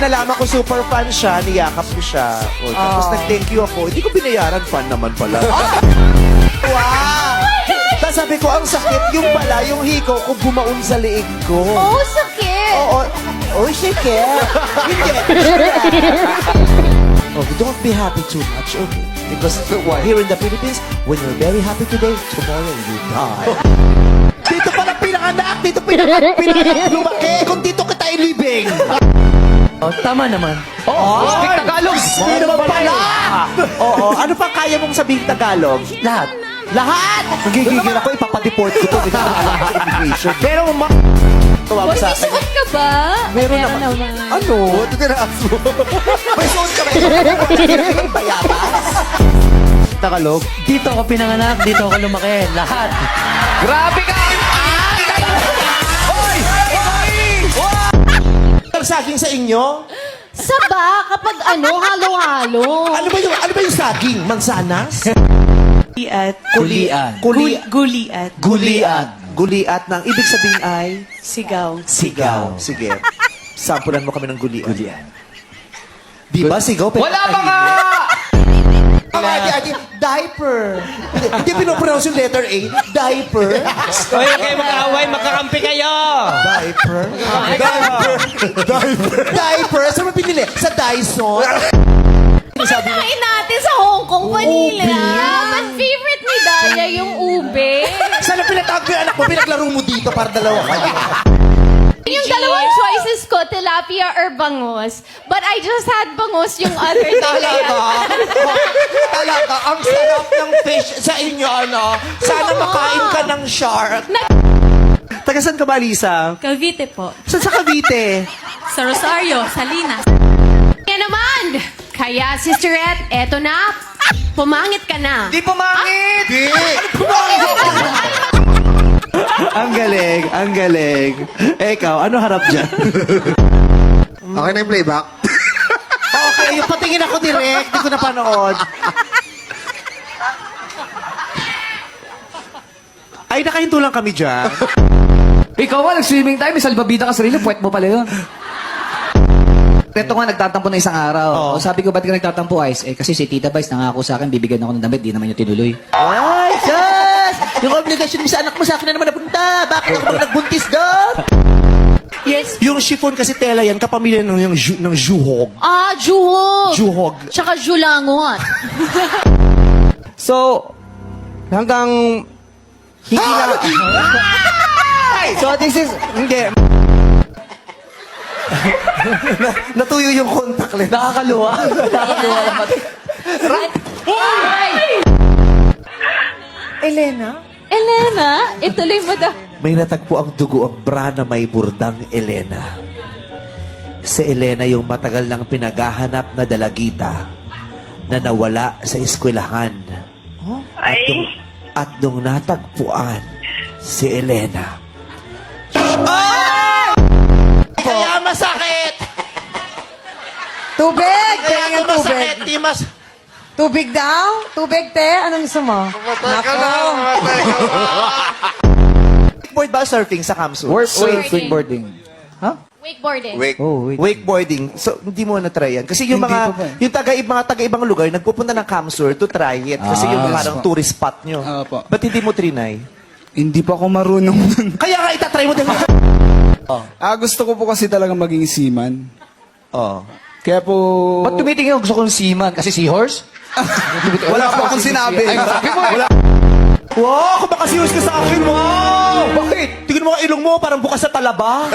nalaman ko super fan siya, niyakap ko siya. O, tapos nag-thank you ako. Hindi ko binayaran, fan naman pala. Wow! Tapos sabi ko, ang sakit yung pala, yung hikaw ko bumaon sa liig ko. Oh, sakit! Oo. Oh, sakit. Hindi. Oh, don't be happy too much, okay? Because here in the Philippines, when you're very happy today, tomorrow you die. Dito pala pinanganak! Dito pinanganak lumaki! Kung dito kita ilibing! Oh, tama naman. Oo! Speak Tagalog! Ano naman pala? Oo, ano pa kaya mong sabihin Tagalog? Lahat. Lahat! Magigigil ako, ipapadeport ko to. Immigration. Pero tumawag sa akin. Suot ka ba? Meron naman. Ano? Ito tinaas mo. May suot ka ba? Bayabas. Tagalog? Dito ako pinanganak, dito ako lumaki. Lahat. Grabe ka! Ang saging sa inyo? Saba, kapag halo-halo. Ano ba yung saging? Mansanas? Guliat. Kulian. Guliat. Guliat ng ibig sabihin ay Sigaw. sigaw. Sige. Sampulan mo kami ng gulian. Di ba sigaw? Wala pa nga! Diaper. Hindi pinopronounce yung letter A. Diaper. Hoy, kayo mag-away, magkakampi kayo! Diaper. Diaper. Saan mo pinili? Sa Dyson. Sabi mo, Kain natin sa Hong Kong, vanilla. But favorite ni Daya yung ube. saan ang pinatawag ko yung anak mo? Pinaglaro mo dito para dalawa kayo. Yung dalawang choices ko, tilapia or bangus. But I just had bangus yung other day. Talaga, ang sarap ng fish sa inyo, ano? Sana makain ka ng shark. Taga saan ka ba, Lisa? Cavite po. Saan sa Cavite? Sa Rosario, Salinas. Kaya naman, kaya Sisterette, eto na, pumangit ka na. Di pumangit! Di! Ang galing, ang galing. Ikaw, ano harap dyan? Okay na yung playback? Okay, yung patingin ako direct, di ko napanood. Ay, nakahinto lang kami dyan. Ikaw nga, nag-swimming tayo, may salbabida ka sarili, puwet mo pala yun. Ito nga, nagtatampo na isang araw. Oo. O, sabi ko, ba't ka nagtatampo, Ice? Eh, kasi si Tita Vice nangako sa akin, bibigyan ako ng damit, di naman yung tinuloy. Ay, sus! Yung obligasyon mo sa anak mo sa akin na naman napunta. Bakit ako naman nagbuntis doon? Yes. Yung chiffon kasi tela yan, kapamilya ng juhog. Ah, juhog. Juhog. Tsaka julangot. So, hanggang hindi na... So, this is... Hindi. Natuyo yung contact lens. Nakakaluwa. Nakakaluwa naman. Elena, ituloy mo daw. May natagpo ang dugo ang bra na may burdang Elena. Si Elena yung matagal nang pinaghahanap na dalagita na nawala sa eskwelahan. At nung natagpuan si Elena. Kaya masakit! Tubig! Kaya Kaya tubig. masakit! Di mas... Tubig daw? Tubig, te? Anong gusto mo? Nako. Wakeboard ba surfing sa Kamsu? Wakeboarding. Wakeboarding. Wakeboarding. So, hindi mo na-try yan. Kasi yung Hindi mga, pa ba? yung mga taga-ibang lugar, nagpupunta ng Kamsur to try it. Kasi yung parang tourist spot nyo. Opo. Ba't hindi mo trinay? Hindi pa ako marunong nun. Kaya nga itatry mo din. Gusto ko po kasi talaga maging seaman. Oh. Kaya po... Ba't tumitingin ako? Gusto kong seaman? Kasi seahorse? Wala po akong sinabi. Ay, sabi mo eh. Wow! Kung makasiyos ka sa akin, wow! Bakit? Tingnan mo ang ilong mo, parang bukas sa talaba.